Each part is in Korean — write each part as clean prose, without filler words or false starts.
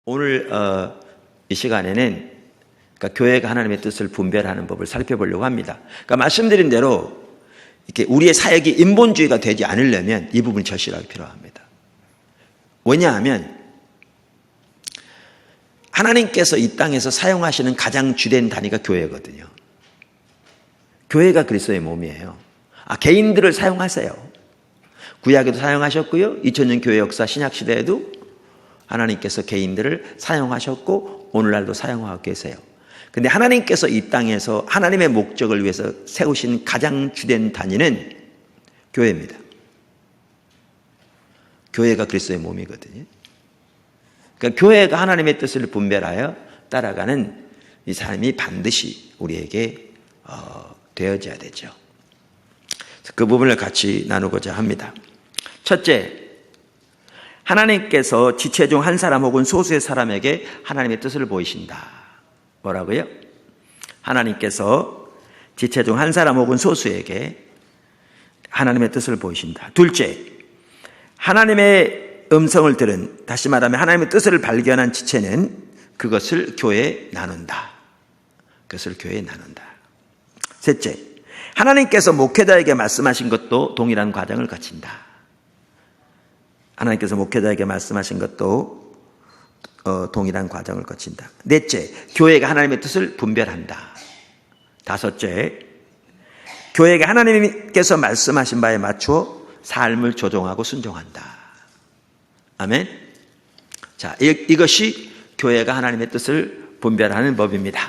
오늘 이 시간에는 그러니까 교회가 하나님의 뜻을 분별하는 법을 살펴보려고 합니다. 그러니까 말씀드린 대로 이렇게 우리의 사역이 인본주의가 되지 않으려면 이 부분이 절실하게 필요합니다. 왜냐하면 하나님께서 이 땅에서 사용하시는 가장 주된 단위가 교회거든요. 교회가 그리스도의 몸이에요. 개인들을 사용하세요. 구약에도 사용하셨고요. 2000년 교회 역사 신약시대에도 하나님께서 개인들을 사용하셨고 오늘날도 사용하고 계세요. 근데 하나님께서 이 땅에서 하나님의 목적을 위해서 세우신 가장 주된 단위는 교회입니다. 교회가 그리스도의 몸이거든요. 그러니까 교회가 하나님의 뜻을 분별하여 따라가는 이 삶이 반드시 우리에게 되어져야 되죠. 그 부분을 같이 나누고자 합니다. 첫째, 하나님께서 지체 중 한 사람 혹은 소수의 사람에게 하나님의 뜻을 보이신다. 뭐라고요? 하나님께서 지체 중 한 사람 혹은 소수에게 하나님의 뜻을 보이신다. 둘째, 하나님의 음성을 들은, 다시 말하면 하나님의 뜻을 발견한 지체는 그것을 교회에 나눈다. 그것을 교회에 나눈다. 셋째, 하나님께서 목회자에게 말씀하신 것도 동일한 과정을 거친다. 하나님께서 목회자에게 말씀하신 것도 동일한 과정을 거친다. 넷째, 교회가 하나님의 뜻을 분별한다. 다섯째, 교회가 하나님께서 말씀하신 바에 맞추어 삶을 조정하고 순종한다. 아멘. 자, 이것이 교회가 하나님의 뜻을 분별하는 법입니다.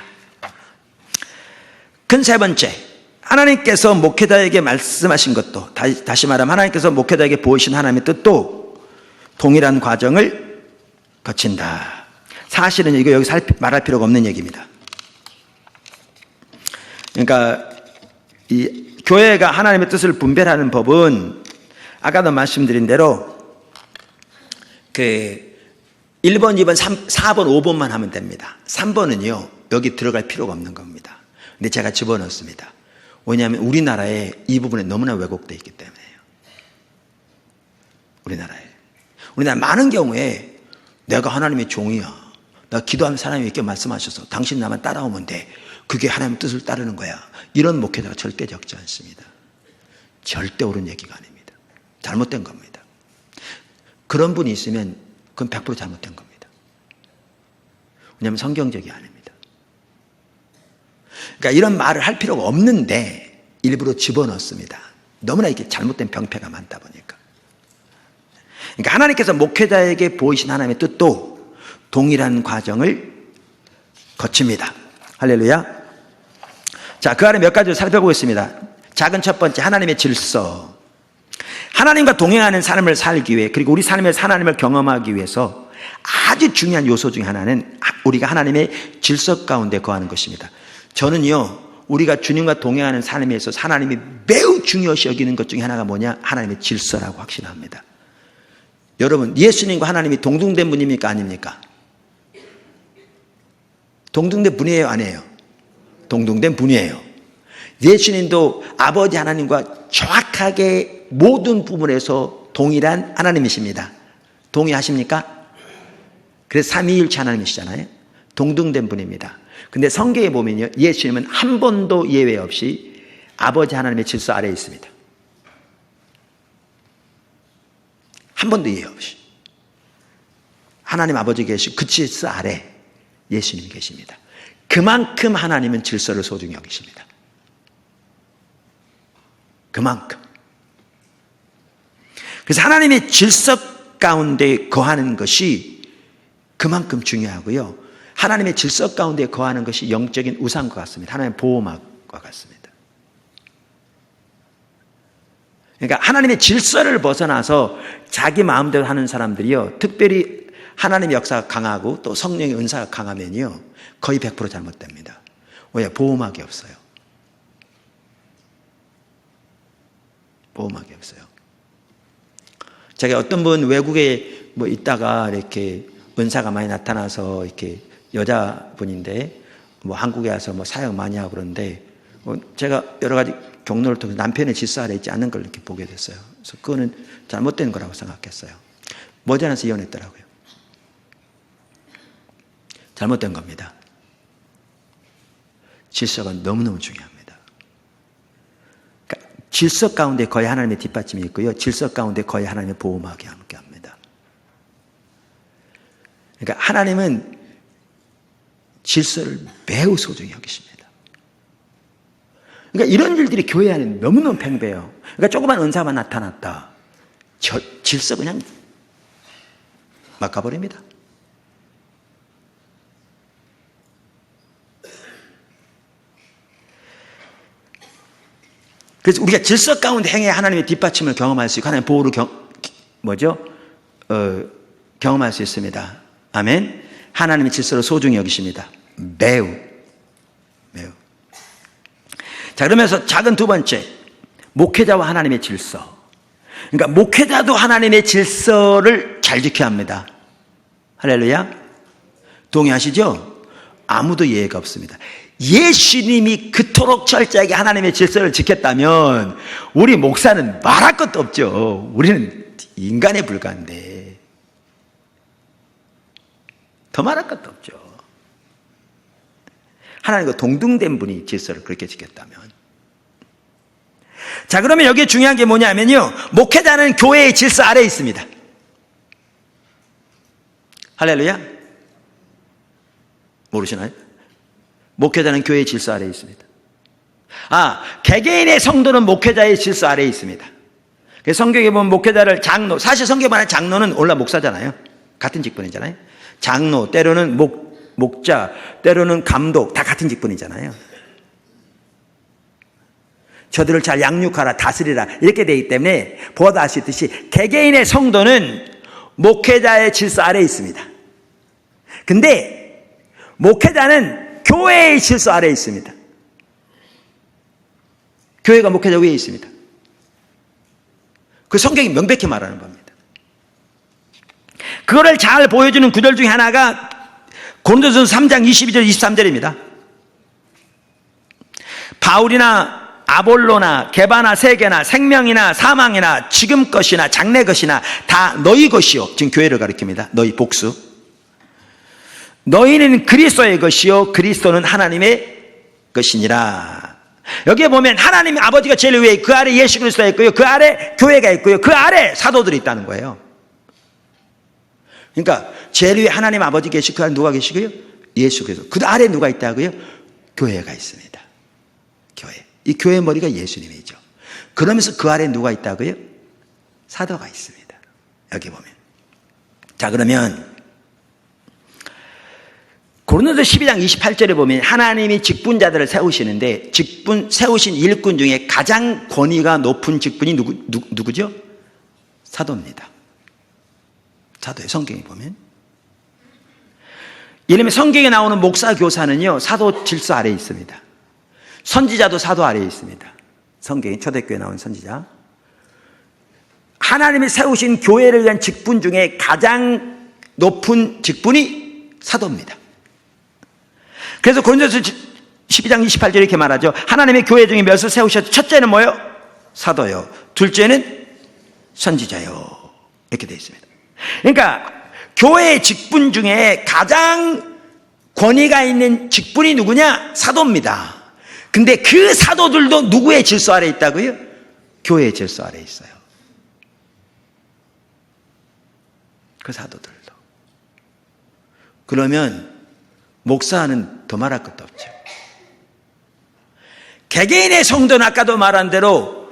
큰 세 번째, 하나님께서 목회자에게 말씀하신 것도, 다시 말하면 하나님께서 목회자에게 보이신 하나님의 뜻도 동일한 과정을 거친다. 사실은 이거 여기서 말할 필요가 없는 얘기입니다. 그러니까 이 교회가 하나님의 뜻을 분별하는 법은 아까도 말씀드린 대로 그 1번, 2번, 4번, 5번만 하면 됩니다. 3번은요 여기 들어갈 필요가 없는 겁니다. 근데 제가 집어넣습니다. 왜냐하면 우리나라에 이 부분에 너무나 왜곡되어 있기 때문에요. 우리나라 많은 경우에 내가 하나님의 종이야. 나 기도하면 사람이 이렇게 말씀하셔서 당신 나만 따라오면 돼. 그게 하나님의 뜻을 따르는 거야. 이런 목회자가 절대 적지 않습니다. 절대 옳은 얘기가 아닙니다. 잘못된 겁니다. 그런 분이 있으면 그건 100% 잘못된 겁니다. 왜냐하면 성경적이 아닙니다. 그러니까 이런 말을 할 필요가 없는데 일부러 집어넣습니다. 너무나 이게 잘못된 병폐가 많다 보니까. 그러니까 하나님께서 목회자에게 보이신 하나님의 뜻도 동일한 과정을 거칩니다. 할렐루야. 자, 그 안에 몇 가지를 살펴보겠습니다. 작은 첫 번째, 하나님의 질서. 하나님과 동행하는 삶을 살기 위해, 그리고 우리 삶에서 하나님을 경험하기 위해서 아주 중요한 요소 중에 하나는 우리가 하나님의 질서 가운데 거하는 것입니다. 저는요, 우리가 주님과 동행하는 삶에 있어서 하나님이 매우 중요시 여기는 것 중에 하나가 뭐냐? 하나님의 질서라고 확신합니다. 여러분, 예수님과 하나님이 동등된 분입니까? 아닙니까? 동등된 분이에요? 아니에요? 동등된 분이에요. 예수님도 아버지 하나님과 정확하게 모든 부분에서 동일한 하나님이십니다. 동의하십니까? 그래서 삼위일체 하나님이시잖아요. 동등된 분입니다. 근데 성경에 보면요, 예수님은 한 번도 예외 없이 아버지 하나님의 질서 아래에 있습니다. 한 번도 예외 없이. 하나님 아버지 계시고 그 질서 아래 예수님이 계십니다. 그만큼 하나님은 질서를 소중히 여기십니다. 그만큼. 그래서 하나님의 질서 가운데 거하는 것이 그만큼 중요하고요. 하나님의 질서 가운데 거하는 것이 영적인 우상과 같습니다. 하나님의 보호막과 같습니다. 그러니까 하나님의 질서를 벗어나서 자기 마음대로 하는 사람들이요, 특별히 하나님의 역사가 강하고 또 성령의 은사가 강하면요 거의 100% 잘못됩니다. 왜? 보호막이 없어요. 보호막이 없어요. 제가 어떤 분 외국에 뭐 있다가 이렇게 은사가 많이 나타나서 이렇게 여자분인데 뭐 한국에 와서 뭐 사역 많이 하고 그러는데 제가 여러 가지 경로를 통해서 남편의 질서 아래 있지 않는 걸 이렇게 보게 됐어요. 그래서 그거는 잘못된 거라고 생각했어요. 머지않아서 이혼했더라고요. 잘못된 겁니다. 질서가 너무너무 중요합니다. 그러니까 질서 가운데 거의 하나님의 뒷받침이 있고요. 질서 가운데 거의 하나님의 보호막이 함께합니다. 그러니까 하나님은 질서를 매우 소중히 여기십니다. 그러니까 이런 일들이 교회 안에 너무너무 팽배해요. 그러니까 조그만 은사만 나타났다. 질서 그냥 막아버립니다. 그래서 우리가 질서 가운데 행해 하나님의 뒷받침을 경험할 수 있고 하나님의 보호를 경험할 수 있습니다. 아멘. 하나님의 질서를 소중히 여기십니다. 매우. 자, 그러면서 작은 두 번째, 목회자와 하나님의 질서. 그러니까 목회자도 하나님의 질서를 잘 지켜야 합니다. 할렐루야. 동의하시죠? 아무도 예외가 없습니다. 예수님이 그토록 철저하게 하나님의 질서를 지켰다면 우리 목사는 말할 것도 없죠. 우리는 인간에 불과한데 더 말할 것도 없죠. 하나님과 동등된 분이 질서를 그렇게 지켰다면. 자, 그러면 여기에 중요한 게 뭐냐면요, 목회자는 교회의 질서 아래에 있습니다. 할렐루야. 모르시나요? 목회자는 교회의 질서 아래에 있습니다. 개개인의 성도는 목회자의 질서 아래에 있습니다. 성경에 보면 목회자를 장로, 사실 성경에 말하는 장로는 원래 목사잖아요. 같은 직분이잖아요. 장로, 때로는 목자, 때로는 감독, 다 같은 직분이잖아요. 저들을 잘 양육하라, 다스리라, 이렇게 되기 때문에 보아도 아시듯이 개개인의 성도는 목회자의 질서 아래에 있습니다. 근데 목회자는 교회의 질서 아래에 있습니다. 교회가 목회자 위에 있습니다. 그 성경이 명백히 말하는 겁니다. 그거를 잘 보여주는 구절 중에 하나가 고린도전서 3장 22절 23절입니다. 바울이나 아볼로나 게바나 세게나 생명이나 사망이나 지금 것이나 장래 것이나 다 너희 것이요. 지금 교회를 가리킵니다. 너희 복수. 너희는 그리스도의 것이요 그리스도는 하나님의 것이니라. 여기에 보면 하나님 아버지가 제일 위에, 그 아래 예수 그리스도가 있고요, 그 아래 교회가 있고요, 그 아래 사도들이 있다는 거예요. 그러니까 제일 위에 하나님 아버지 계시고 그 아래 누가 계시고요? 예수 그리스도. 그 아래 누가 있다고요? 교회가 있습니다. 교회. 이 교회의 머리가 예수님이죠. 그러면서 그 아래 누가 있다고요? 사도가 있습니다. 여기 보면. 자, 그러면 고린도서 12장 28절에 보면 하나님이 직분자들을 세우시는데 세우신 일꾼 중에 가장 권위가 높은 직분이 누구죠? 사도입니다. 사도의 성경에 보면. 예를 들면 성경에 나오는 목사 교사는요, 사도 질서 아래에 있습니다. 선지자도 사도 아래에 있습니다. 성경에 초대교회에 나온 선지자. 하나님이 세우신 교회를 위한 직분 중에 가장 높은 직분이 사도입니다. 그래서 고린도서 12장 28절에 이렇게 말하죠. 하나님의 교회 중에 몇을 세우셨죠? 첫째는 뭐요? 사도요. 둘째는 선지자요. 이렇게 되어 있습니다. 그러니까 교회의 직분 중에 가장 권위가 있는 직분이 누구냐? 사도입니다. 근데 그 사도들도 누구의 질서 아래에 있다고요? 교회의 질서 아래에 있어요. 그 사도들도. 그러면 목사는 더 말할 것도 없죠. 개개인의 성도는 아까도 말한 대로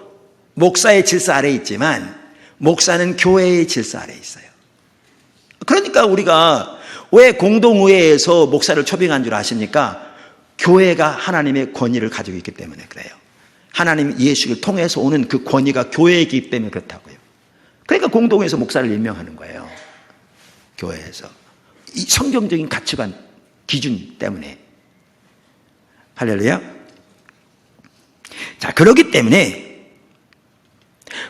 목사의 질서 아래에 있지만 목사는 교회의 질서 아래에 있어요. 그러니까 우리가 왜 공동의회에서 목사를 초빙한 줄 아십니까? 교회가 하나님의 권위를 가지고 있기 때문에 그래요. 하나님 예수를 통해서 오는 그 권위가 교회이기 때문에 그렇다고요. 그러니까 공동회에서 목사를 임명하는 거예요. 교회에서. 이 성경적인 가치관, 기준 때문에. 할렐루야. 자, 그렇기 때문에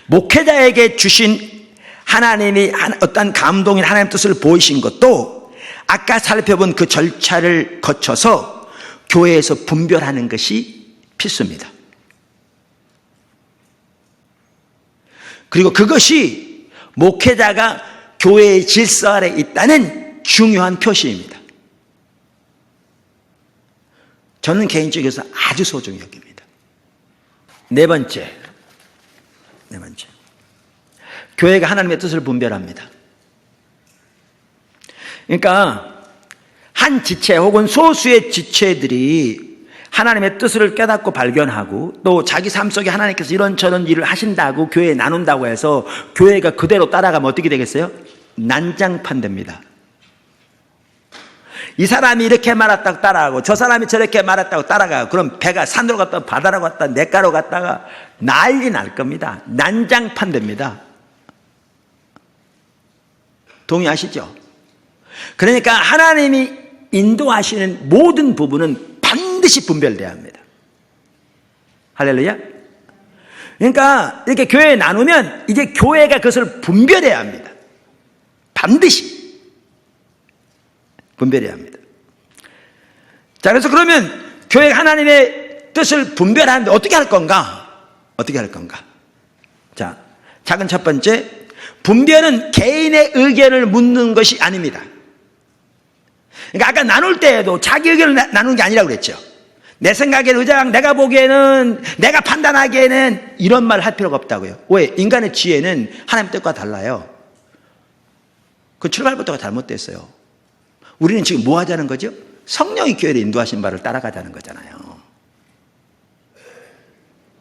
목회자에게 주신 하나님이 어떤 감동인 하나님의 뜻을 보이신 것도 아까 살펴본 그 절차를 거쳐서 교회에서 분별하는 것이 필수입니다. 그리고 그것이 목회자가 교회의 질서 아래 있다는 중요한 표시입니다. 저는 개인적으로 아주 소중히 여깁니다. 네 번째. 교회가 하나님의 뜻을 분별합니다. 그러니까 한 지체 혹은 소수의 지체들이 하나님의 뜻을 깨닫고 발견하고 또 자기 삶 속에 하나님께서 이런저런 일을 하신다고 교회에 나눈다고 해서 교회가 그대로 따라가면 어떻게 되겠어요? 난장판 됩니다. 이 사람이 이렇게 말했다고 따라가고 저 사람이 저렇게 말했다고 따라가고 그럼 배가 산으로 갔다가 바다로 갔다가 냇가로 갔다가 난리 날 겁니다. 난장판 됩니다. 동의하시죠? 그러니까 하나님이 인도하시는 모든 부분은 반드시 분별돼야 합니다. 할렐루야. 그러니까 이렇게 교회에 나누면 이제 교회가 그것을 분별해야 합니다. 반드시 분별해야 합니다. 자, 그래서 그러면 교회가 하나님의 뜻을 분별하는데 어떻게 할 건가? 자, 작은 첫 번째, 분별은 개인의 의견을 묻는 것이 아닙니다. 그러니까 아까 나눌 때에도 자기 의견을 나누는 게 아니라고 그랬죠. 내 생각에는 의장, 내가 보기에는, 내가 판단하기에는 이런 말 할 필요가 없다고요. 왜? 인간의 지혜는 하나님 뜻과 달라요. 그 출발부터가 잘못됐어요. 우리는 지금 뭐 하자는 거죠? 성령이 교회를 인도하신 바를 따라가자는 거잖아요.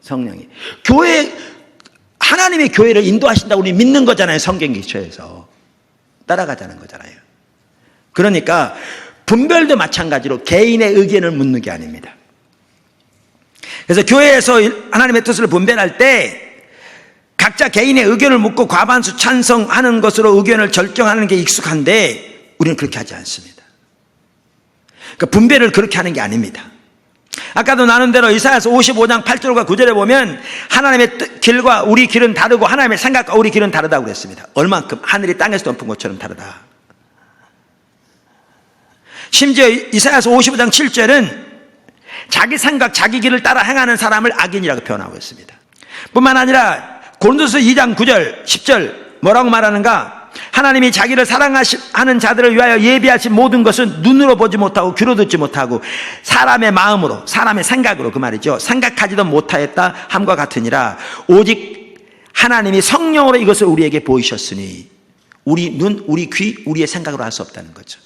성령이. 하나님의 교회를 인도하신다고 우리 믿는 거잖아요. 성경 기초에서. 따라가자는 거잖아요. 그러니까 분별도 마찬가지로 개인의 의견을 묻는 게 아닙니다. 그래서 교회에서 하나님의 뜻을 분별할 때 각자 개인의 의견을 묻고 과반수 찬성하는 것으로 의견을 결정하는 게 익숙한데 우리는 그렇게 하지 않습니다. 그러니까 분별을 그렇게 하는 게 아닙니다. 아까도 나눈 대로 이사야서 55장 8절과 9절에 보면 하나님의 길과 우리 길은 다르고 하나님의 생각과 우리 길은 다르다고 그랬습니다. 얼만큼? 하늘이 땅에서 덮은 것처럼 다르다. 심지어 이사야서 55장 7절은 자기 생각, 자기 길을 따라 행하는 사람을 악인이라고 표현하고 있습니다. 뿐만 아니라 고린도서 2장 9절, 10절 뭐라고 말하는가? 하나님이 자기를 사랑하는 자들을 위하여 예비하신 모든 것은 눈으로 보지 못하고 귀로 듣지 못하고 사람의 마음으로, 사람의 생각으로 그 말이죠. 생각하지도 못하였다 함과 같으니라. 오직 하나님이 성령으로 이것을 우리에게 보이셨으니 우리 눈, 우리 귀, 우리의 생각으로 할 수 없다는 거죠.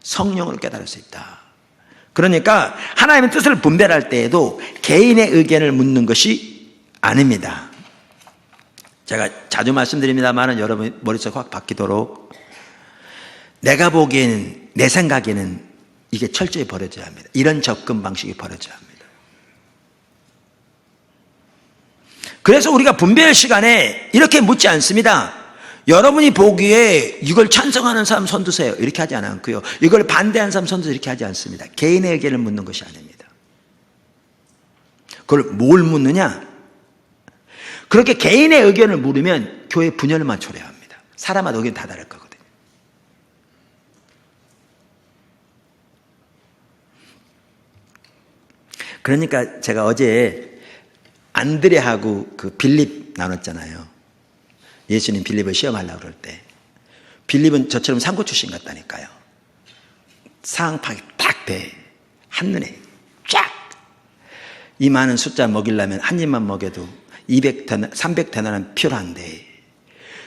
성령으로 깨달을 수 있다. 그러니까 하나님의 뜻을 분별할 때에도 개인의 의견을 묻는 것이 아닙니다. 제가 자주 말씀드립니다만 여러분 머릿속에 확 박히도록 내가 보기에는, 내 생각에는 이게 철저히 버려져야 합니다. 이런 접근 방식이 버려져야 합니다. 그래서 우리가 분별 시간에 이렇게 묻지 않습니다. 여러분이 보기에 이걸 찬성하는 사람 손 드세요. 이렇게 하지 않고요. 이걸 반대하는 사람 손 드세요. 이렇게 하지 않습니다. 개인의 의견을 묻는 것이 아닙니다. 그걸 뭘 묻느냐? 그렇게 개인의 의견을 물으면 교회 분열만 초래합니다. 사람마다 의견 다 다를 거거든요. 그러니까 제가 어제 안드레하고 그 빌립 나눴잖아요. 예수님 빌립을 시험하려고 그럴 때 빌립은 저처럼 상고 출신 같다니까요. 상황파악이 딱 돼. 한눈에 쫙. 이 많은 숫자 먹이려면 한 입만 먹여도 200데나리, 300데나리는 필요한데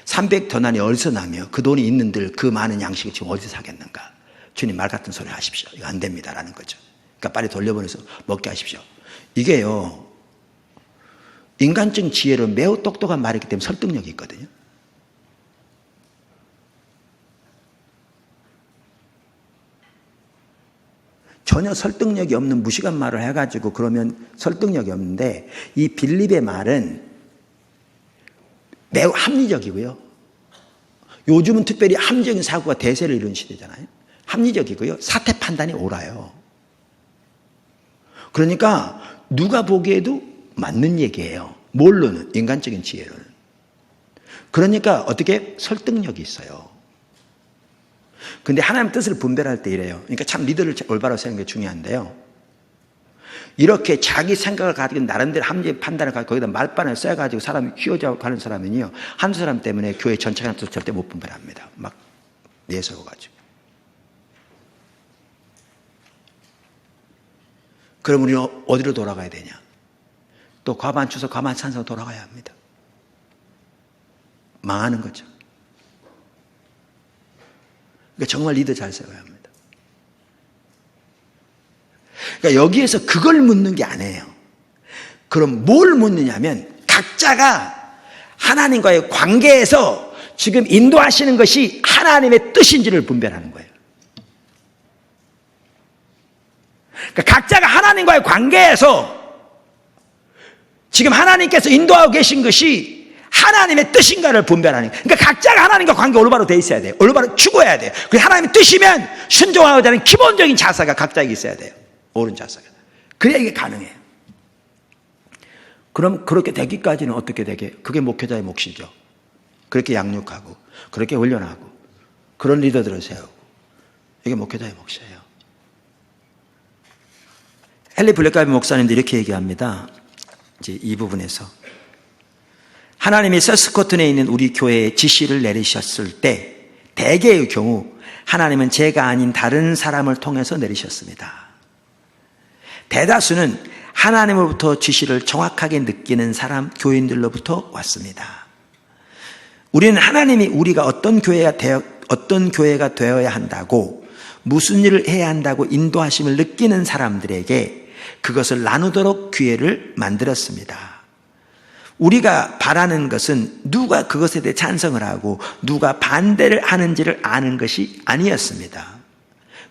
300데나리 어디서 나며 그 돈이 있는들 그 많은 양식을 지금 어디서 사겠는가? 주님 말 같은 소리 하십시오. 이거 안 됩니다라는 거죠. 그러니까 빨리 돌려보내서 먹게 하십시오. 이게요. 인간적 지혜로 매우 똑똑한 말이기 때문에 설득력이 있거든요. 전혀 설득력이 없는 무식한 말을 해가지고 그러면 설득력이 없는데 이 빌립의 말은 매우 합리적이고요. 요즘은 특별히 합리적인 사고가 대세를 이루는 시대잖아요. 합리적이고요. 사태 판단이 옳아요. 그러니까 누가 보기에도 맞는 얘기예요. 뭘로는? 인간적인 지혜로는. 그러니까 어떻게 설득력이 있어요. 근데 하나님 뜻을 분별할 때 이래요. 그러니까 참 리더를 올바로 세우는 게 중요한데요. 이렇게 자기 생각을 가지고 나름대로 합리적 판단을 가지고 거기다 말반을 써가지고 사람이 휘어져 가는 사람은요. 한 사람 때문에 교회 전체가 뜻을 절대 못 분별합니다. 막 내세워가지고. 그럼 우리는 어디로 돌아가야 되냐? 또 과반추석, 과반찬성으로 돌아가야 합니다. 망하는 거죠. 그러니까 정말 리더 잘 세워야 합니다. 그러니까 여기에서 그걸 묻는 게 아니에요. 그럼 뭘 묻느냐면 각자가 하나님과의 관계에서 지금 인도하시는 것이 하나님의 뜻인지를 분별하는 거예요. 그러니까 각자가 하나님과의 관계에서 지금 하나님께서 인도하고 계신 것이 하나님의 뜻인가를 분별하는 거예요. 그러니까 각자가 하나님과 관계 올바로 돼 있어야 돼요. 올바로 추구해야 돼요. 그리고 하나님의 뜻이면 순종하고자 하는 기본적인 자세가 각자에게 있어야 돼요. 옳은 자세가. 그래야 이게 가능해요. 그럼 그렇게 되기까지는 어떻게 되게? 그게 목회자의 몫이죠. 그렇게 양육하고 그렇게 훈련하고 그런 리더들을 세우고 이게 목회자의 몫이에요. 헨리 블랙가비 목사님도 이렇게 얘기합니다. 이제 이 부분에서 하나님이 서스코튼에 있는 우리 교회에 지시를 내리셨을 때 대개의 경우 하나님은 제가 아닌 다른 사람을 통해서 내리셨습니다. 대다수는 하나님으로부터 지시를 정확하게 느끼는 사람, 교인들로부터 왔습니다. 우리는 하나님이 우리가 어떤 교회가 되어야 한다고, 무슨 일을 해야 한다고 인도하심을 느끼는 사람들에게 그것을 나누도록 기회를 만들었습니다. 우리가 바라는 것은 누가 그것에 대해 찬성을 하고 누가 반대를 하는지를 아는 것이 아니었습니다.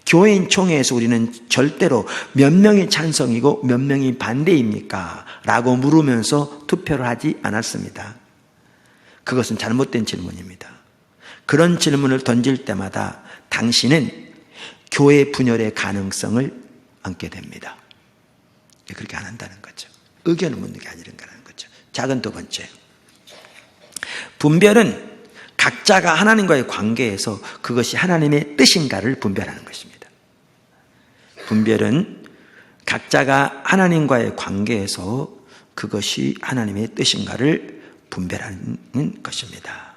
교회인 총회에서 우리는 절대로 몇 명이 찬성이고 몇 명이 반대입니까? 라고 물으면서 투표를 하지 않았습니다. 그것은 잘못된 질문입니다. 그런 질문을 던질 때마다 당신은 교회 분열의 가능성을 안게 됩니다. 그렇게 안 한다는 거죠. 의견을 묻는 게 아니라는 거죠. 작은 두 번째, 분별은 각자가 하나님과의 관계에서 그것이 하나님의 뜻인가를 분별하는 것입니다. 분별은 각자가 하나님과의 관계에서 그것이 하나님의 뜻인가를 분별하는 것입니다.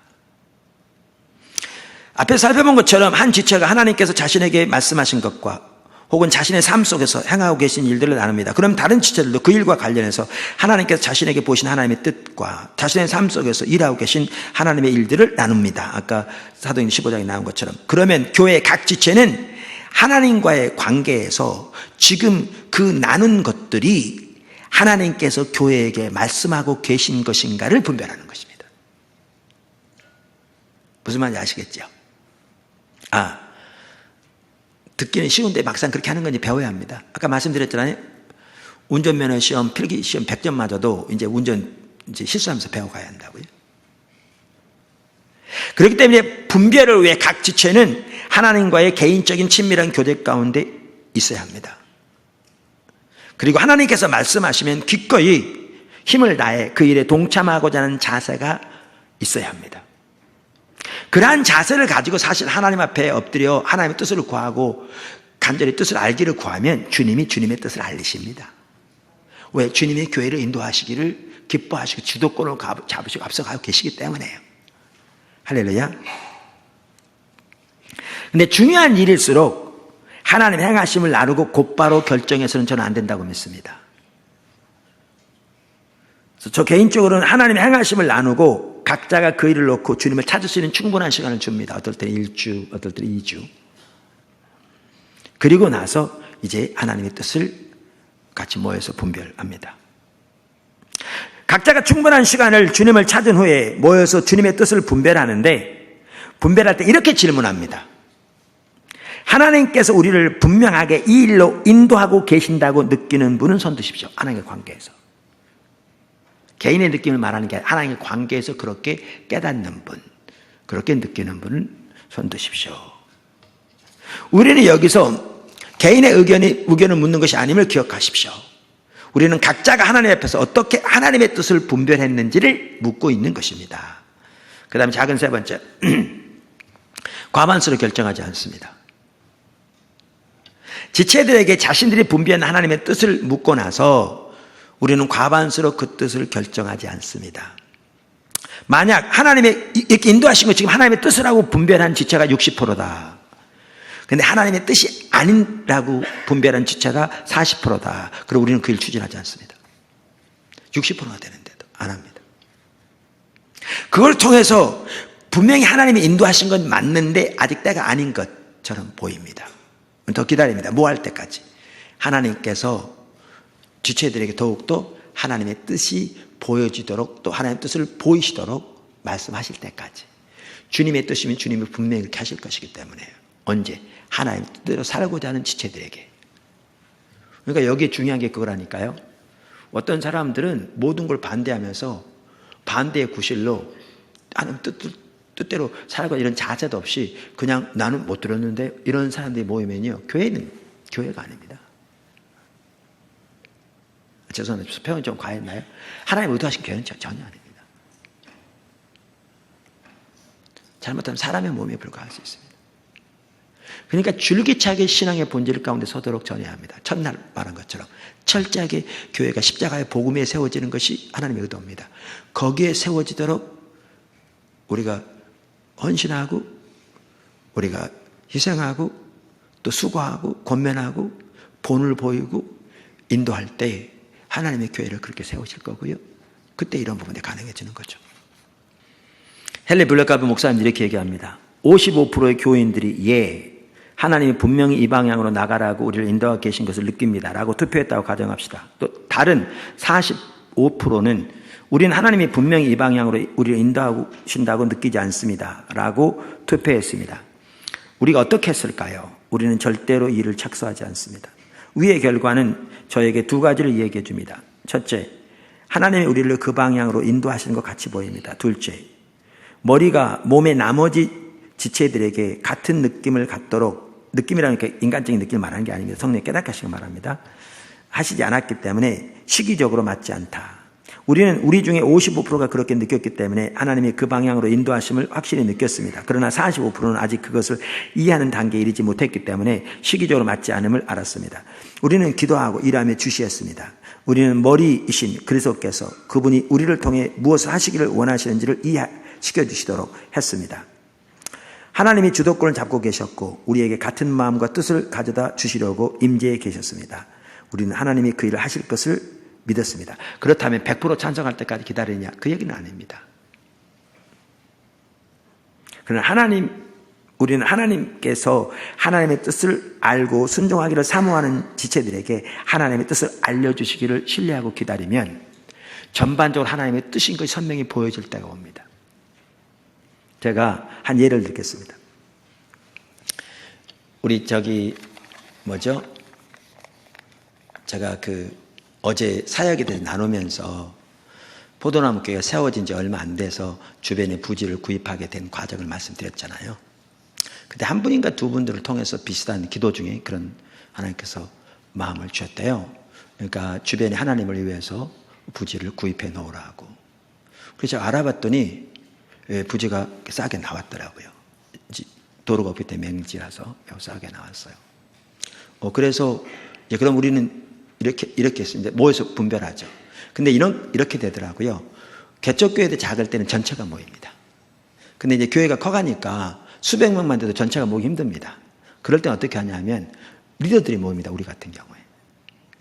앞에서 살펴본 것처럼 한 지체가 하나님께서 자신에게 말씀하신 것과 혹은 자신의 삶 속에서 행하고 계신 일들을 나눕니다. 그럼 다른 지체들도 그 일과 관련해서 하나님께서 자신에게 보신 하나님의 뜻과 자신의 삶 속에서 일하고 계신 하나님의 일들을 나눕니다. 아까 사도행전 15장에 나온 것처럼. 그러면 교회의 각 지체는 하나님과의 관계에서 지금 그 나눈 것들이 하나님께서 교회에게 말씀하고 계신 것인가를 분별하는 것입니다. 무슨 말인지 아시겠죠? 듣기는 쉬운데 막상 그렇게 하는 건지 배워야 합니다. 아까 말씀드렸잖아요. 운전면허 시험, 필기 시험 100점 맞아도 이제 운전 실수하면서 배워가야 한다고요. 그렇기 때문에 분별을 위해 각 지체는 하나님과의 개인적인 친밀한 교제 가운데 있어야 합니다. 그리고 하나님께서 말씀하시면 기꺼이 힘을 다해 그 일에 동참하고자 하는 자세가 있어야 합니다. 그러한 자세를 가지고 사실 하나님 앞에 엎드려 하나님의 뜻을 구하고 간절히 뜻을 알기를 구하면 주님이 주님의 뜻을 알리십니다. 왜? 주님이 교회를 인도하시기를 기뻐하시고 주도권을 잡으시고 앞서가고 계시기 때문에요. 할렐루야. 근데 중요한 일일수록 하나님의 행하심을 나누고 곧바로 결정해서는 저는 안 된다고 믿습니다. 그래서 저 개인적으로는 하나님의 행하심을 나누고 각자가 그 일을 놓고 주님을 찾을 수 있는 충분한 시간을 줍니다. 어떨 때는 1주, 어떨 때는 2주. 그리고 나서 이제 하나님의 뜻을 같이 모여서 분별합니다. 각자가 충분한 시간을 주님을 찾은 후에 모여서 주님의 뜻을 분별하는데, 분별할 때 이렇게 질문합니다. 하나님께서 우리를 분명하게 이 일로 인도하고 계신다고 느끼는 분은 손 드십시오. 하나님의 관계에서. 개인의 느낌을 말하는 게 아니라 하나님의 관계에서 그렇게 깨닫는 분, 그렇게 느끼는 분은 손 드십시오. 우리는 여기서 개인의 의견을 묻는 것이 아님을 기억하십시오. 우리는 각자가 하나님 앞에서 어떻게 하나님의 뜻을 분별했는지를 묻고 있는 것입니다. 그 다음에 작은 세 번째, 과반수로 결정하지 않습니다. 지체들에게 자신들이 분별한 하나님의 뜻을 묻고 나서 우리는 과반수로 그 뜻을 결정하지 않습니다. 만약 하나님의 이렇게 인도하신 것 지금 하나님의 뜻이라고 분별한 지체가 60%다. 근데 하나님의 뜻이 아니라고 분별한 지체가 40%다. 그리고 우리는 그 일 추진하지 않습니다. 60%가 되는데도 안 합니다. 그걸 통해서 분명히 하나님이 인도하신 건 맞는데 아직 때가 아닌 것처럼 보입니다. 더 기다립니다. 뭐 할 때까지? 하나님께서 지체들에게 더욱더 하나님의 뜻이 보여지도록, 또 하나님의 뜻을 보이시도록 말씀하실 때까지. 주님의 뜻이면 주님이 분명히 그렇게 하실 것이기 때문에요. 언제? 하나님의 뜻대로 살고자 하는 지체들에게. 그러니까 여기에 중요한 게 그거라니까요. 어떤 사람들은 모든 걸 반대하면서 반대의 구실로 하나님 뜻대로 살고 이런 자세도 없이 그냥 나는 못 들었는데 이런 사람들이 모이면요. 교회는 교회가 아닙니다. 죄송합니다. 표현이 좀 과했나요? 하나님 의도하신 교회는 전혀 아닙니다. 잘못하면 사람의 몸에 불과할 수 있습니다. 그러니까 줄기차게 신앙의 본질 가운데 서도록 전해야 합니다. 첫날 말한 것처럼 철저하게 교회가 십자가의 복음에 세워지는 것이 하나님의 의도입니다. 거기에 세워지도록 우리가 헌신하고 우리가 희생하고 또 수고하고 권면하고 본을 보이고 인도할 때 하나님의 교회를 그렇게 세우실 거고요. 그때 이런 부분이 가능해지는 거죠. 헨리 블랙가브 목사님들이 이렇게 얘기합니다. 55%의 교인들이 하나님이 분명히 이 방향으로 나가라고 우리를 인도하고 계신 것을 느낍니다 라고 투표했다고 가정합시다. 또 다른 45%는 우리는 하나님이 분명히 이 방향으로 우리를 인도하신다고 느끼지 않습니다 라고 투표했습니다. 우리가 어떻게 했을까요? 우리는 절대로 이 일을 착수하지 않습니다. 위의 결과는 저에게 두 가지를 얘기해 줍니다. 첫째, 하나님이 우리를 그 방향으로 인도하시는 것 같이 보입니다. 둘째, 머리가 몸의 나머지 지체들에게 같은 느낌을 갖도록, 느낌이라는 게 인간적인 느낌을 말하는 게 아닙니다. 성령이 깨닫게 하시는 걸 말합니다. 하시지 않았기 때문에 시기적으로 맞지 않다. 우리는 우리 중에 55%가 그렇게 느꼈기 때문에 하나님이 그 방향으로 인도하심을 확실히 느꼈습니다. 그러나 45%는 아직 그것을 이해하는 단계에 이르지 못했기 때문에 시기적으로 맞지 않음을 알았습니다. 우리는 기도하고 일하며 주시했습니다. 우리는 머리이신 그리스도께서 그분이 우리를 통해 무엇을 하시기를 원하시는지를 이해시켜 주시도록 했습니다. 하나님이 주도권을 잡고 계셨고 우리에게 같은 마음과 뜻을 가져다 주시려고 임재해 계셨습니다. 우리는 하나님이 그 일을 하실 것을 믿었습니다. 그렇다면 100% 찬성할 때까지 기다리냐? 그 얘기는 아닙니다. 그러나 우리는 하나님께서 하나님의 뜻을 알고 순종하기를 사모하는 지체들에게 하나님의 뜻을 알려주시기를 신뢰하고 기다리면 전반적으로 하나님의 뜻인 것이 선명히 보여질 때가 옵니다. 제가 한 예를 들겠습니다. 우리 제가 어제 사역에 대해서 나누면서 포도나무 교회가 세워진 지 얼마 안 돼서 주변에 부지를 구입하게 된 과정을 말씀드렸잖아요. 근데 한 분인가 두 분들을 통해서 비슷한 기도 중에 그런 하나님께서 마음을 주셨대요. 그러니까 주변에 하나님을 위해서 부지를 구입해 놓으라고. 그래서 알아봤더니 부지가 싸게 나왔더라고요. 도로가 없기 때문에 맹지라서 싸게 나왔어요. 그래서 그럼 우리는 이렇게 했습니다. 모여서 분별하죠. 근데 이렇게 되더라고요. 개척교회도 작을 때는 전체가 모입니다. 근데 이제 교회가 커가니까 수백 명만 돼도 전체가 모이기 힘듭니다. 그럴 땐 어떻게 하냐면 리더들이 모입니다. 우리 같은 경우에.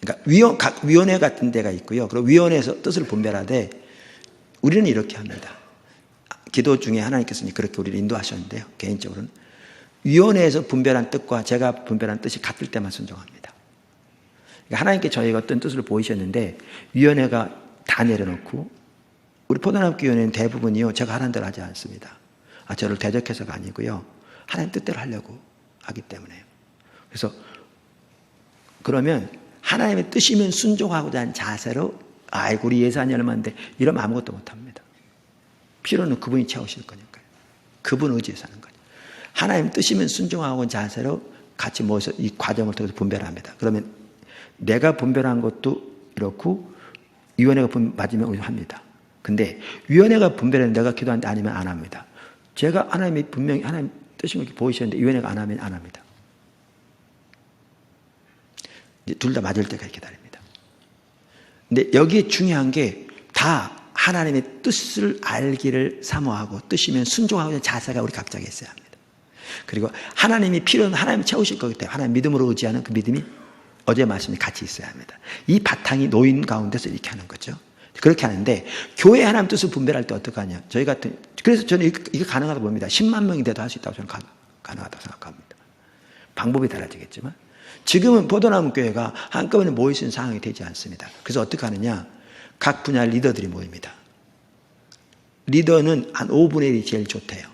그러니까 각 위원회 같은 데가 있고요. 그리고 위원회에서 뜻을 분별하되 우리는 이렇게 합니다. 기도 중에 하나님께서 그렇게 우리를 인도하셨는데요. 개인적으로는 위원회에서 분별한 뜻과 제가 분별한 뜻이 같을 때만 순종합니다. 그러니까 하나님께 저희가 어떤 뜻을 보이셨는데 위원회가 다 내려놓고 우리 포도나무 위원회는 대부분이요. 제가 하라는 대로 하지 않습니다. 저를 대적해서가 아니고요. 하나님 뜻대로 하려고 하기 때문에요. 그래서 그러면 하나님의 뜻이면 순종하고자 하는 자세로 아이고 우리 예산이 얼마인데 이러면 아무것도 못합니다. 필요는 그분이 채우실 거니까요. 그분 의지에 사는 거예요. 하나님 뜻이면 순종하고 자세로 같이 모여서 이 과정을 통해서 분별합니다. 그러면 내가 분별한 것도 이렇고 위원회가 맞으면 합니다. 근데 위원회가 분별했는데 내가 기도하는데 아니면 안 합니다. 제가 하나님이 분명히 하나님 뜻인 걸 보이셨는데 위원회가 안 하면 안 합니다. 둘 다 맞을 때까지 기다립니다. 근데 여기에 중요한 게 다 하나님의 뜻을 알기를 사모하고 뜻이면 순종하고 있는 자세가 우리 각자가 있어야 합니다. 그리고 하나님이 필요한 하나님이 채우실 거기 때문에 하나님 믿음으로 의지하는 그 믿음이 어제 말씀이 같이 있어야 합니다. 이 바탕이 놓인 가운데서 이렇게 하는 거죠. 그렇게 하는데 교회 하나님 뜻을 분별할 때 어떻게 하냐. 저희 같은 그래서 저는 이게 가능하다고 봅니다. 10만 명이 돼도 할 수 있다고 저는 가능하다고 생각합니다. 방법이 달라지겠지만 지금은 포도나무 교회가 한꺼번에 모일 수 있는 상황이 되지 않습니다. 그래서 어떻게 하느냐. 각 분야 리더들이 모입니다. 리더는 한 5분의 1이 제일 좋대요.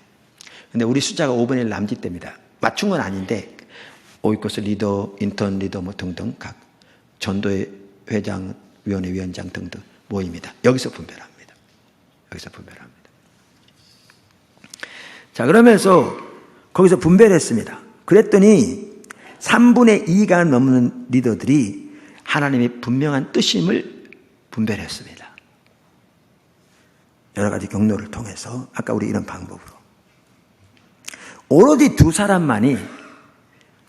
근데 우리 숫자가 5분의 1 남짓됩니다. 맞춘 건 아닌데 오이코스 리더, 인턴 리더 뭐 등등 각 전도회 회장, 위원회 위원장 등등 모입니다. 여기서 분별합니다. 여기서 분별합니다. 자, 그러면서 거기서 분별했습니다. 그랬더니 3분의 2가 넘는 리더들이 하나님의 분명한 뜻임을 분별했습니다. 여러 가지 경로를 통해서 아까 우리 이런 방법으로 오로지 두 사람만이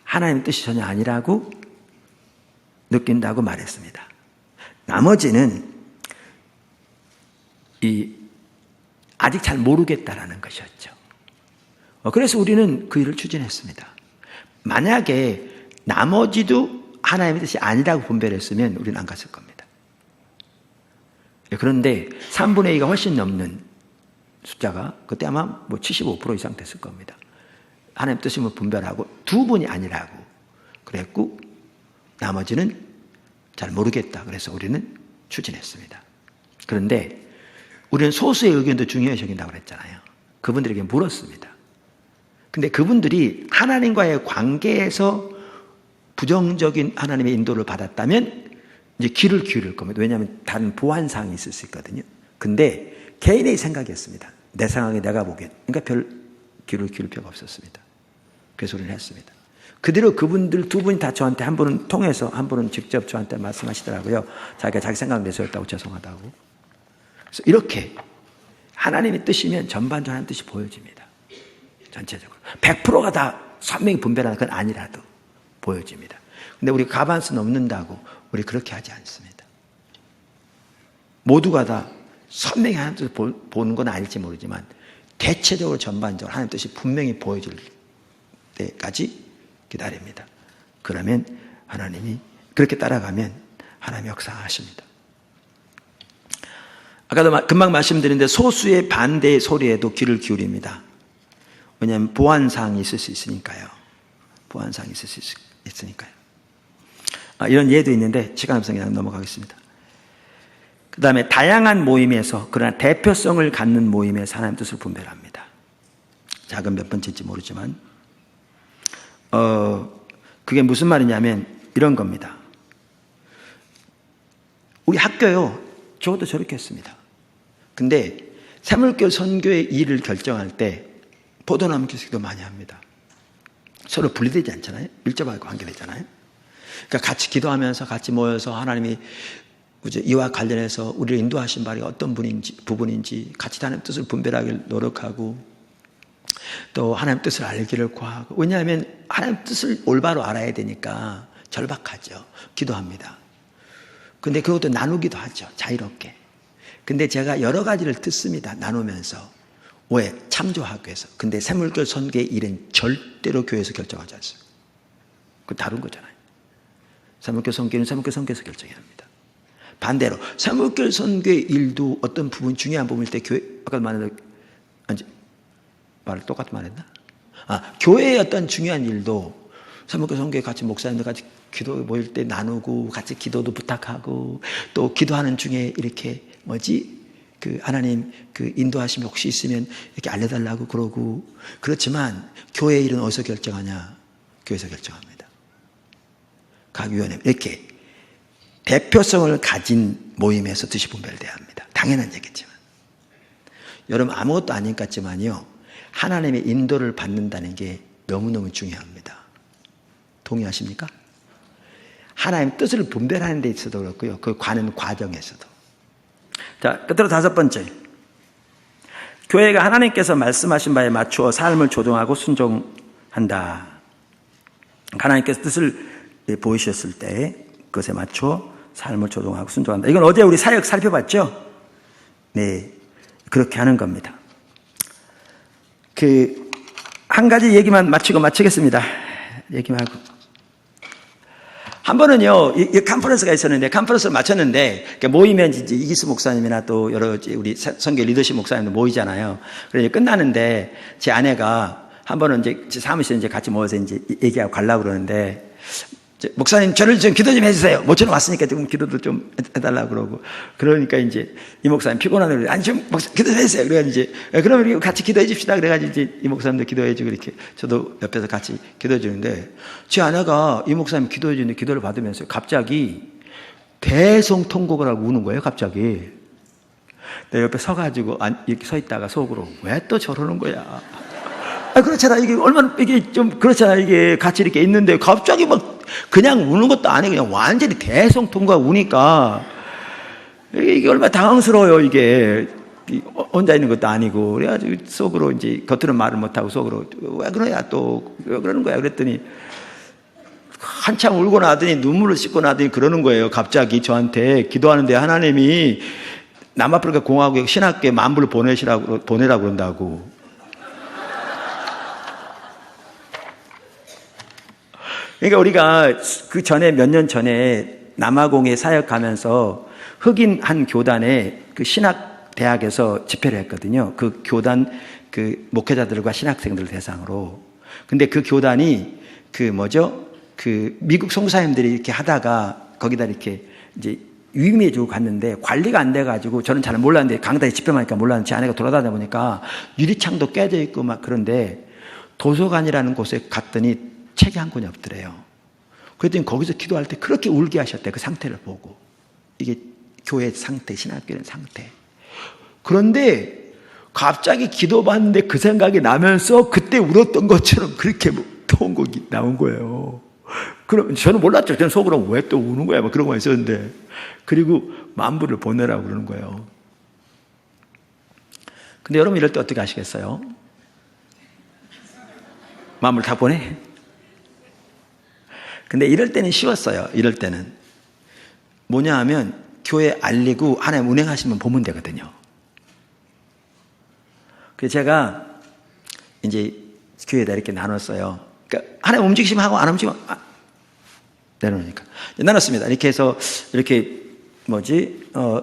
하나님의 뜻이 전혀 아니라고 느낀다고 말했습니다. 나머지는 아직 잘 모르겠다라는 것이었죠. 그래서 우리는 그 일을 추진했습니다. 만약에 나머지도 하나님의 뜻이 아니라고 분별했으면 우리는 안 갔을 겁니다. 그런데 3분의 2가 훨씬 넘는 숫자가 그때 아마 뭐 75% 이상 됐을 겁니다. 하나님 뜻임을 분별하고 두 분이 아니라고 그랬고 나머지는 잘 모르겠다. 그래서 우리는 추진했습니다. 그런데 우리는 소수의 의견도 중요히 여긴다고 그랬잖아요. 그분들에게 물었습니다. 근데 그분들이 하나님과의 관계에서 부정적인 하나님의 인도를 받았다면 이제 귀를 기울일 겁니다. 왜냐하면 다른 보완사항이 있을 수 있거든요. 근데 개인의 생각이었습니다. 내 상황에 내가 보기엔. 그러니까 별 귀를 기울일 필요가 없었습니다. 그래서 우리는 했습니다. 그대로 그분들 두 분이 다 저한테 한 분은 통해서 한 분은 직접 저한테 말씀하시더라고요. 자기가 자기 생각 내세웠다고 죄송하다고. 그래서 이렇게 하나님의 뜻이면 전반적으로 하나님의 뜻이 보여집니다. 전체적으로. 100%가 다 선명히 분별하는 건 아니라도 보여집니다. 근데 우리 가반수 넘는다고 우리 그렇게 하지 않습니다. 모두가 다 선명히 하나님 뜻을 보는 건 아닐지 모르지만 대체적으로 전반적으로 하나님 뜻이 분명히 보여질 때까지 기다립니다. 그러면 하나님이 그렇게 따라가면 하나님이 역사하십니다. 아까도 금방 말씀드렸는데 소수의 반대의 소리에도 귀를 기울입니다. 왜냐하면 보완사항이 있을 수 있으니까요. 보완사항이 있을 수 있으니까요. 이런 예도 있는데 시간 없어서 그냥 넘어가겠습니다. 그 다음에 다양한 모임에서 그러나 대표성을 갖는 모임에서 하나님 뜻을 분별합니다. 작은 몇 번째인지 모르지만 그게 무슨 말이냐면 이런 겁니다. 우리 학교요. 저것도 저렇게 했습니다. 근데 사물교 선교의 일을 결정할 때 포도나무 교수도 많이 합니다. 서로 분리되지 않잖아요. 밀접하게 관계되잖아요. 그러니까 같이 기도하면서 같이 모여서 하나님이 이와 관련해서 우리를 인도하신 바가 어떤 부분인지 같이 하나님 뜻을 분별하길 노력하고 또 하나님 뜻을 알기를 구하고 왜냐하면 하나님 뜻을 올바로 알아야 되니까 절박하죠. 기도합니다. 근데 그것도 나누기도 하죠. 자유롭게. 근데 제가 여러 가지를 듣습니다. 나누면서. 왜? 참조하기 위해서. 근데 샘물교 선교의 일은 절대로 교회에서 결정하지 않습니다. 그건 다른 거잖아요. 샘물교 선교는 샘물교 선교에서 결정해야 합니다. 반대로 샘물교 선교의 일도 어떤 부분 중요한 부분일 때 교회 아까 말을 똑같은 말 했나? 교회의 어떤 중요한 일도 샘물교 선교에 같이 목사님들 같이 기도 모일 때 나누고 같이 기도도 부탁하고 또 기도하는 중에 이렇게 하나님 인도하심이 혹시 있으면 이렇게 알려달라고 그러고 그렇지만 교회 일은 어디서 결정하냐? 교회에서 결정합니다. 각 위원회 이렇게 대표성을 가진 모임에서 뜻이 분별돼야 합니다. 당연한 얘기지만 여러분 아무것도 아닌 것 같지만요. 하나님의 인도를 받는다는 게 너무너무 중요합니다. 동의하십니까? 하나님 뜻을 분별하는 데 있어도 그렇고요. 그 가는 과정에서도. 자, 끝으로 5번째. 교회가 하나님께서 말씀하신 바에 맞추어 삶을 조정하고 순종한다. 하나님께서 뜻을 보이셨을 때 그것에 맞추어 삶을 조정하고 순종한다. 이건 어제 우리 사역 살펴봤죠? 네, 그렇게 하는 겁니다. 한 가지 얘기만 마치겠습니다. 얘기만 하고. 한 번은요, 이 컨퍼런스가 있었는데, 컨퍼런스를 마쳤는데, 모이면 이제 이기수 목사님이나 또 여러 우리 선교 리더십 목사님도 모이잖아요. 그래서 끝나는데, 제 아내가 한 번은 이제 사무실에 이제 같이 모여서 이제 얘기하고 가려고 그러는데, 목사님, 저를 좀 기도 좀 해주세요. 모처럼 왔으니까 좀 기도도 좀 해달라고 그러고. 그러니까 이제 이 목사님 피곤하다고 아니, 좀 목사 기도 좀 해주세요. 그래가지고 이제, 그럼 우리 같이 기도해 줍시다. 그래가지고 이제 이 목사님도 기도해주고 이렇게 저도 옆에서 같이 기도해 주는데, 제 아내가 이 목사님 기도해 주는데 기도를 받으면서 갑자기 대성통곡을 하고 우는 거예요, 갑자기. 내 옆에 서가지고 이렇게 서 있다가 속으로 왜 또 저러는 거야. 그렇잖아. 이게 얼마나, 이게 좀, 그렇잖아. 이게 같이 이렇게 있는데 갑자기 막 그냥 우는 것도 아니고 그냥 완전히 대성통곡 우니까 이게 얼마나 당황스러워요, 이게. 혼자 있는 것도 아니고. 그래가지고 속으로 이제 겉으로는 말을 못하고 속으로 왜 그러냐 또, 왜 그러는 거야. 그랬더니 한참 울고 나더니 눈물을 씻고 나더니 그러는 거예요. 갑자기 저한테 기도하는데 하나님이 남아프리카 공화국에 신학계 만불을 보내라고 그런다고. 그러니까 우리가 그 전에 몇 년 전에 남아공에 사역하면서 흑인 한 교단의 그 신학대학에서 집회를 했거든요. 그 교단 그 목회자들과 신학생들 대상으로. 근데 그 교단이 그 미국 선교사님들이 이렇게 하다가 거기다 이렇게 이제 위임해 주고 갔는데 관리가 안 돼가지고 저는 잘 몰랐는데 강당에 집회만 하니까 몰랐는데 제 아내가 돌아다니다 보니까 유리창도 깨져 있고 막 그런데 도서관이라는 곳에 갔더니 책이 한 권이 없더래요. 그랬더니 거기서 기도할 때 그렇게 울게 하셨대. 그 상태를 보고. 이게 교회 상태, 신학교의 상태. 그런데 갑자기 기도받는데 그 생각이 나면서 그때 울었던 것처럼 그렇게 통곡이 나온 거예요. 그럼 저는 몰랐죠. 저는 속으로 왜 또 우는 거야? 막 그런 거 있었는데. 그리고 만불을 보내라고 그러는 거예요. 근데 여러분 이럴 때 어떻게 하시겠어요? 만불 다 보내? 근데 이럴 때는 쉬웠어요. 이럴 때는. 뭐냐 하면 교회에 알리고 하나님 운행하시면 보면 되거든요. 그래서 제가 이제 교회에다 이렇게 나눴어요. 그러니까 하나님 움직이시면 하고 안 움직이면 내려놓으니까. 나눴습니다. 이렇게 해서 이렇게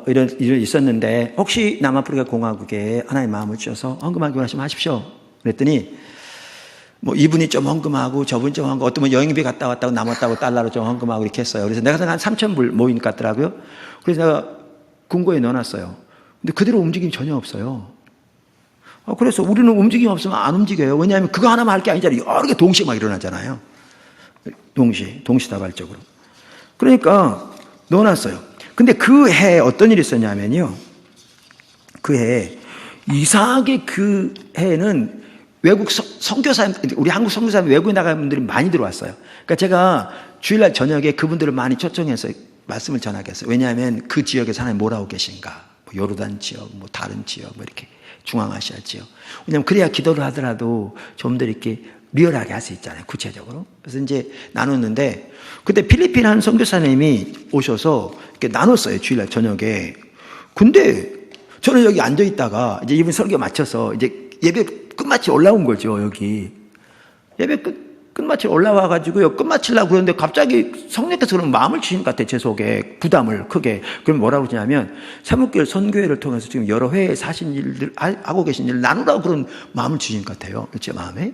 이런 일이 있었는데 혹시 남아프리카 공화국에 하나님 마음을 주셔서 헌금하기 원하시면 하십시오. 그랬더니 이분이 좀 헌금하고 저분이 좀 헌금, 어떤 분 여행비 갔다 왔다고 남았다고 달러로 좀 헌금하고 이렇게 했어요. 그래서 내가 한 3,000불 모인 것 같더라고요. 그래서 내가 금고에 넣어놨어요. 근데 그대로 움직임이 전혀 없어요. 그래서 우리는 움직임 없으면 안 움직여요. 왜냐하면 그거 하나만 할 게 아니잖아요. 여러 개 동시에 막 일어나잖아요. 동시다발적으로. 그러니까 넣어놨어요. 근데 그 해에 어떤 일이 있었냐면요. 그 해에 이상하게 그 해에는 외국 선교사님, 우리 한국 선교사님 외국에 나가는 분들이 많이 들어왔어요. 그러니까 제가 주일날 저녁에 그분들을 많이 초청해서 말씀을 전하겠어요. 왜냐하면 그 지역에서 하나님 뭐라고 계신가. 요르단 지역, 다른 지역, 이렇게 중앙아시아 지역. 왜냐하면 그래야 기도를 하더라도 좀 더 이렇게 리얼하게 할 수 있잖아요. 구체적으로. 그래서 이제 나눴는데 그때 필리핀 한 선교사님이 오셔서 이렇게 나눴어요. 주일날 저녁에. 근데 저는 여기 앉아 있다가 이제 이분 설교 마쳐서 이제 예배 끝마치 올라온 거죠, 여기. 예배 끝마치 올라와가지고요, 끝마치려고 그러는데 갑자기 성령께서 그런 마음을 주신 것 같아요, 제 속에. 부담을 크게. 그럼 뭐라고 그러냐면, 사무길 선교회를 통해서 지금 여러 회에 사신 일들, 하고 계신 일을 나누라고 그런 마음을 주신 것 같아요, 제 마음에.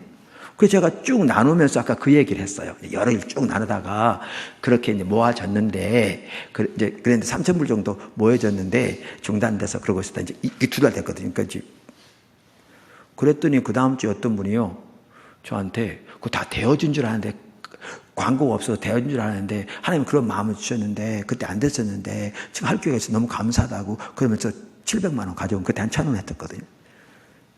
그래서 제가 쭉 나누면서 아까 그 얘기를 했어요. 여러 일 쭉 나누다가 그렇게 이제 모아졌는데, 그런데 3,000불 정도 모여졌는데 중단돼서 그러고 있었다. 이제 2달 됐거든요. 그러니까 그랬더니 그 다음 주에 어떤 분이요, 저한테 그거 다 되어준 줄 아는데, 광고가 없어서 되어준 줄 아는데 하나님 그런 마음을 주셨는데 그때 안 됐었는데 지금 할교회에서 너무 감사하다고 그러면서 700만 원 가져온, 그때 한 1,000원 했었거든요.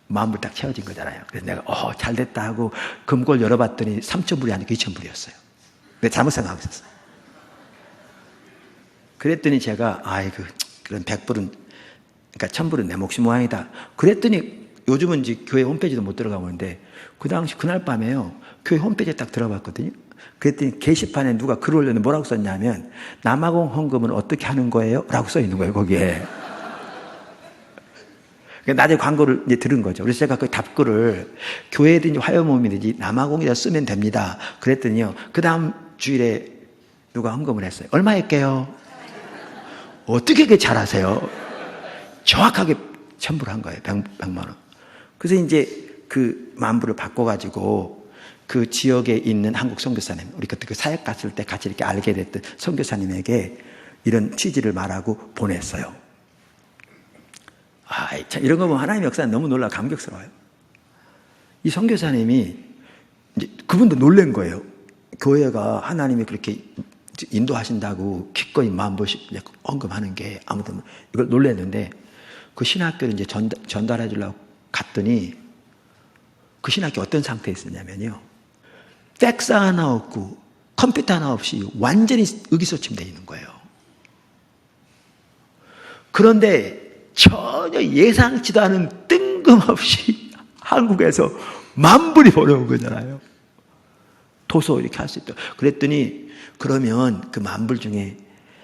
마음을 딱 채워진 거잖아요. 그래서 내가 잘 됐다 하고 금고를 열어봤더니 3,000불이 아니고 2,000불이었어요. 내가 잘못 생각하고 있었어요. 그랬더니 제가 그런 100불은, 그러니까 1,000불은 내 몫이 모양이다. 그랬더니 요즘은 이제 교회 홈페이지도 못 들어가 보는데 그 당시 그날 밤에요, 교회 홈페이지에 딱 들어봤거든요. 그랬더니 게시판에 누가 글을 올렸는데 뭐라고 썼냐면, 남아공 헌금은 어떻게 하는 거예요? 라고 써 있는 거예요, 거기에. 나중에 광고를 이제 들은 거죠. 그래서 제가 그 답글을 교회든지 화요모임이든지 남아공이라 쓰면 됩니다. 그랬더니요. 그 다음 주일에 누가 헌금을 했어요. 얼마 할게요? 어떻게 그렇게 잘하세요? 정확하게 첨부를 한 거예요. 100만 원. 그래서 이제 그 만불을 바꿔가지고 그 지역에 있는 한국 선교사님, 우리 그때 그 사역 갔을 때 같이 이렇게 알게 됐던 선교사님에게 이런 취지를 말하고 보냈어요. 참 이런 거 보면 하나님의 역사는 너무 놀라 감격스러워요. 이 선교사님이 이제 그분도 놀란 거예요. 교회가 하나님이 그렇게 인도하신다고 기꺼이 마음보시 헌금하는 게 아무튼 이걸 놀랐는데 그 신학교를 이제 전달해 주려고 갔더니 그 신학교 어떤 상태에 있었냐면요. 팩스 하나 없고 컴퓨터 하나 없이 완전히 의기소침되어 있는 거예요. 그런데 전혀 예상치도 않은 뜬금없이 한국에서 만불이 벌어온 거잖아요. 도서 이렇게 할 수 있도록. 그랬더니 그러면 그 만불 중에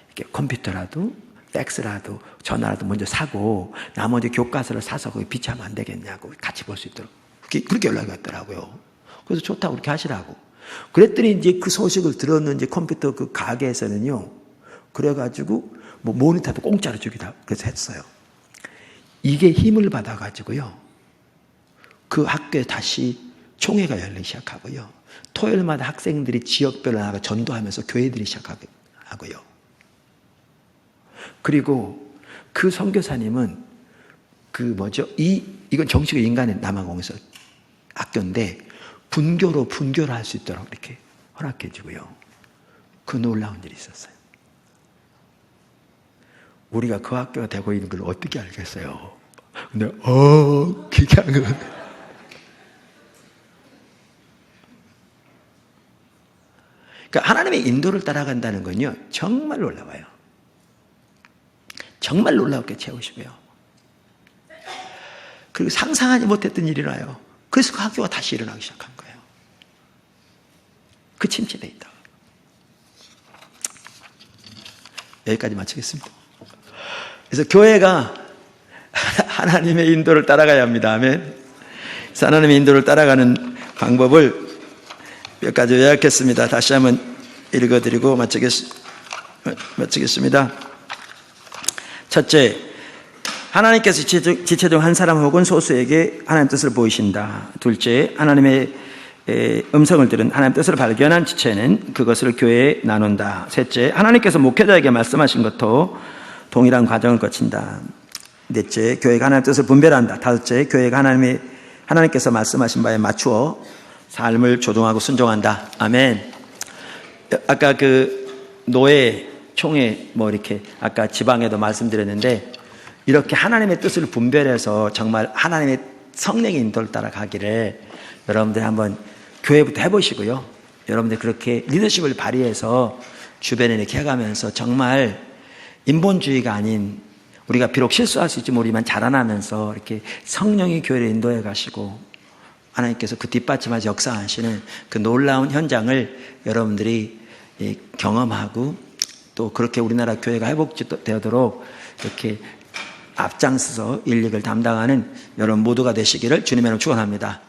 이렇게 컴퓨터라도 팩스라도 전화라도 먼저 사고 나머지 교과서를 사서 거기 비치하면 안 되겠냐고 같이 볼 수 있도록 그렇게 연락이 왔더라고요. 그래서 좋다고 그렇게 하시라고. 그랬더니 이제 그 소식을 들었는지 컴퓨터 그 가게에서는요. 그래가지고 뭐 모니터도 공짜로 주기다 그래서 했어요. 이게 힘을 받아가지고요. 그 학교에 다시 총회가 열리기 시작하고요. 토요일마다 학생들이 지역별로 나가 전도하면서 교회들이 시작하고요. 그리고 그 선교사님은 이건 정식의 인간의 남아공에서 학교인데 분교를 할 수 있도록 이렇게 허락해 주고요. 그 놀라운 일이 있었어요. 우리가 그 학교가 되고 있는 걸 어떻게 알겠어요? 근데 기괴한 것 같아요. 그러니까 하나님의 인도를 따라간다는 건요. 정말 놀라워요. 정말 놀랍게 채우시고요. 그리고 상상하지 못했던 일이 일어나요. 그래서 그 학교가 다시 일어나기 시작한 거예요. 그 침체돼 있다. 여기까지 마치겠습니다. 그래서 교회가 하나님의 인도를 따라가야 합니다. 아멘. 그래서 하나님의 인도를 따라가는 방법을 몇 가지 요약했습니다. 다시 한번 읽어드리고 마치겠습니다. 첫째, 하나님께서 지체 중 한 사람 혹은 소수에게 하나님 뜻을 보이신다. 둘째, 하나님의 음성을 들은 하나님 뜻을 발견한 지체는 그것을 교회에 나눈다. 셋째, 하나님께서 목회자에게 말씀하신 것도 동일한 과정을 거친다. 넷째, 교회가 하나님의 뜻을 분별한다. 다섯째, 교회가 하나님께서 말씀하신 바에 맞추어 삶을 조종하고 순종한다. 아멘. 아까 그 노예, 총회 이렇게 아까 지방에도 말씀드렸는데 이렇게 하나님의 뜻을 분별해서 정말 하나님의 성령의 인도를 따라가기를 여러분들 한번 교회부터 해보시고요. 여러분들 그렇게 리더십을 발휘해서 주변에 이렇게 해가면서 정말 인본주의가 아닌 우리가 비록 실수할 수 있지 모르지만 자라나면서 이렇게 성령이 교회를 인도해 가시고 하나님께서 그 뒷받침하시 역사하시는 그 놀라운 현장을 여러분들이 경험하고 또 그렇게 우리나라 교회가 회복되도록 이렇게 앞장서서 일력을 담당하는 여러분 모두가 되시기를 주님의 이름으로 축원합니다.